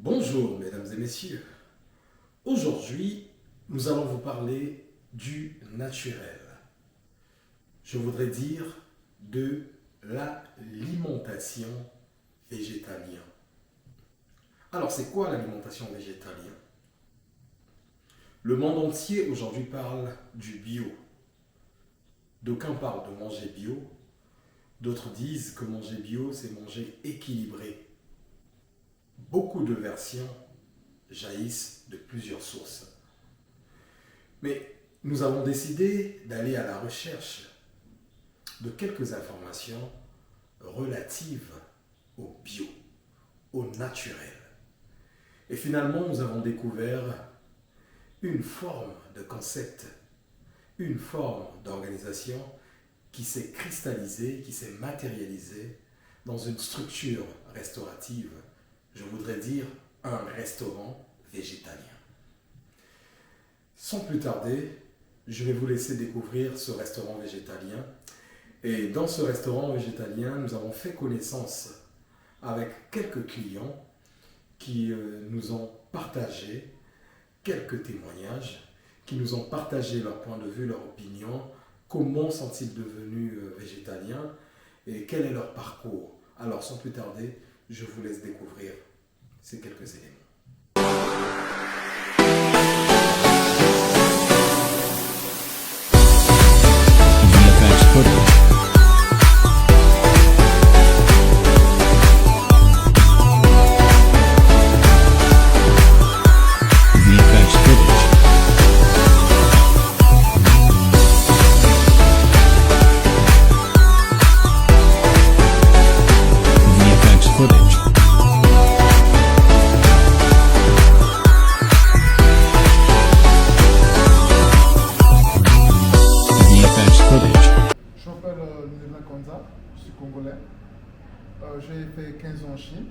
Bonjour mesdames et messieurs, aujourd'hui nous allons vous parler du naturel. Je voudrais dire de l'alimentation végétalienne. Alors c'est quoi l'alimentation végétalienne? Le monde entier aujourd'hui parle du bio. D'aucuns parlent de manger bio, d'autres disent que manger bio c'est manger équilibré. Beaucoup de versions jaillissent de plusieurs sources. Mais nous avons décidé d'aller à la recherche de quelques informations relatives au bio, au naturel. Et finalement, nous avons découvert une forme de concept, une forme d'organisation qui s'est cristallisée, qui s'est matérialisée dans une structure restaurative. Je voudrais dire un restaurant végétalien. Sans plus tarder, je vais vous laisser découvrir ce restaurant végétalien. Et dans ce restaurant végétalien, nous avons fait connaissance avec quelques clients qui nous ont partagé quelques témoignages, qui nous ont partagé leur point de vue, leur opinion, comment sont-ils devenus végétaliens et quel est leur parcours. Alors sans plus tarder, je vous laisse découvrir ces quelques éléments. Je m'appelle Nina Konza, je suis congolais. J'ai fait 15 ans en Chine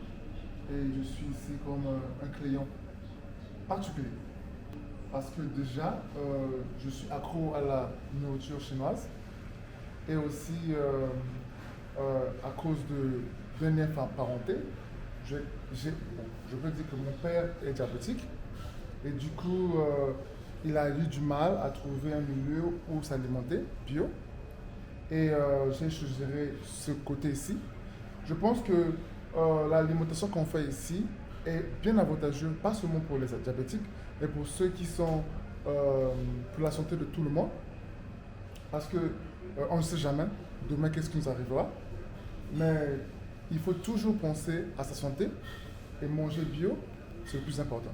et je suis ici comme un client particulier. Parce que déjà, je suis accro à la nourriture chinoise et aussi à cause d'un lien parenté, je peux dire que mon père est diabétique et du coup, il a eu du mal à trouver un milieu où s'alimenter bio. Et j'ai suggéré ce côté ici. Je pense que l'alimentation qu'on fait ici est bien avantageuse, pas seulement pour les diabétiques, mais pour ceux qui sont pour la santé de tout le monde. Parce que on ne sait jamais demain qu'est-ce qui nous arrivera. Mais il faut toujours penser à sa santé et manger bio, c'est le plus important.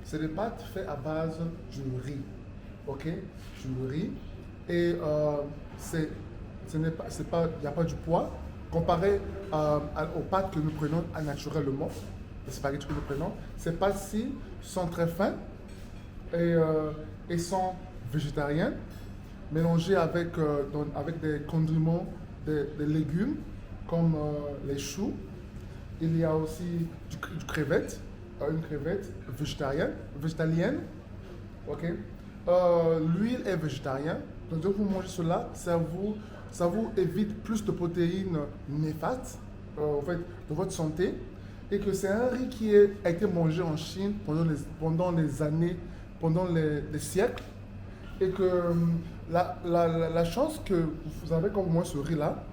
C'est des pâtes faites à base du riz. Ok? Du riz. Et il n'y a pas du poids comparé aux pâtes que nous prenons naturellement, les spaghettis que nous prenons. Ces pâtes-ci sont très fines et sont végétariennes, mélangées avec des condiments, des légumes comme les choux. Il y a aussi du crevette, une crevette végétalienne. Okay? L'huile est végétarienne, donc dès que vous mangez cela, ça vous évite plus de protéines néfastes de votre santé, et que c'est un riz qui a été mangé en Chine pendant les années, pendant les siècles, et que la chance que vous avez quand vous mangez ce riz-là,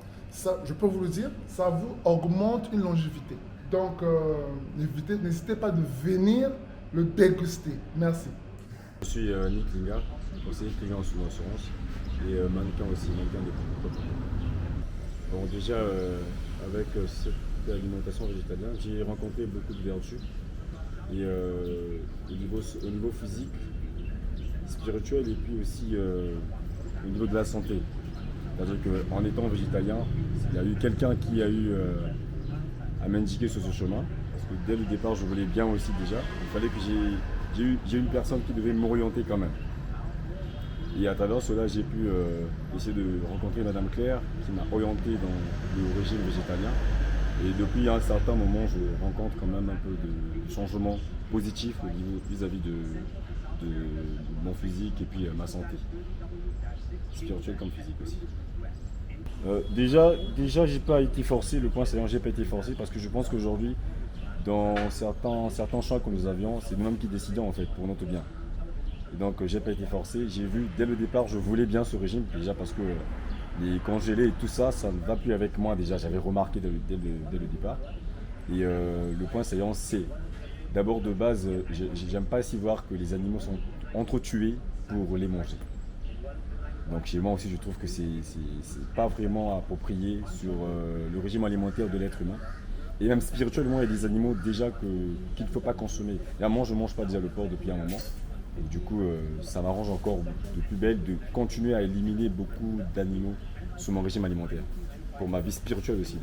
je peux vous le dire, ça vous augmente une longévité. Donc n'hésitez pas de venir le déguster. Merci. Je suis Nick Linga, conseiller client sous l'assurance et mannequin aussi, mannequin de produits. Bon, déjà, avec cette alimentation végétalienne, j'ai rencontré beaucoup de vertus. Et au niveau physique, spirituel et puis aussi au niveau de la santé. C'est-à-dire qu'en étant végétalien, il y a eu quelqu'un qui a eu à m'indiquer sur ce chemin. Parce que dès le départ, je voulais bien aussi déjà. Il fallait que j'ai une personne qui devait m'orienter quand même. Et à travers cela, j'ai pu essayer de rencontrer Madame Claire qui m'a orienté dans le régime végétalien. Et depuis un certain moment, je rencontre quand même un peu de changements positifs au niveau vis-à-vis de mon physique et puis ma santé. Spirituelle comme physique aussi. Déjà, j'ai pas été forcé. Le point, c'est que j'ai pas été forcé parce que je pense qu'aujourd'hui, dans certains choix que nous avions, c'est nous-mêmes qui décidons en fait pour notre bien. Et donc j'ai pas été forcé, j'ai vu dès le départ, je voulais bien ce régime, déjà parce que les congelés et tout ça, ça ne va plus avec moi déjà, j'avais remarqué dès le départ. Et le point saillant, c'est d'abord de base, j'aime pas si voir que les animaux sont entretués pour les manger. Donc chez moi aussi, je trouve que c'est pas vraiment approprié sur le régime alimentaire de l'être humain. Et même spirituellement, il y a des animaux déjà qu'il ne faut pas consommer. Et moi, je ne mange pas déjà le porc depuis un moment. Et du coup, ça m'arrange encore de plus belle de continuer à éliminer beaucoup d'animaux sur mon régime alimentaire. Pour ma vie spirituelle aussi.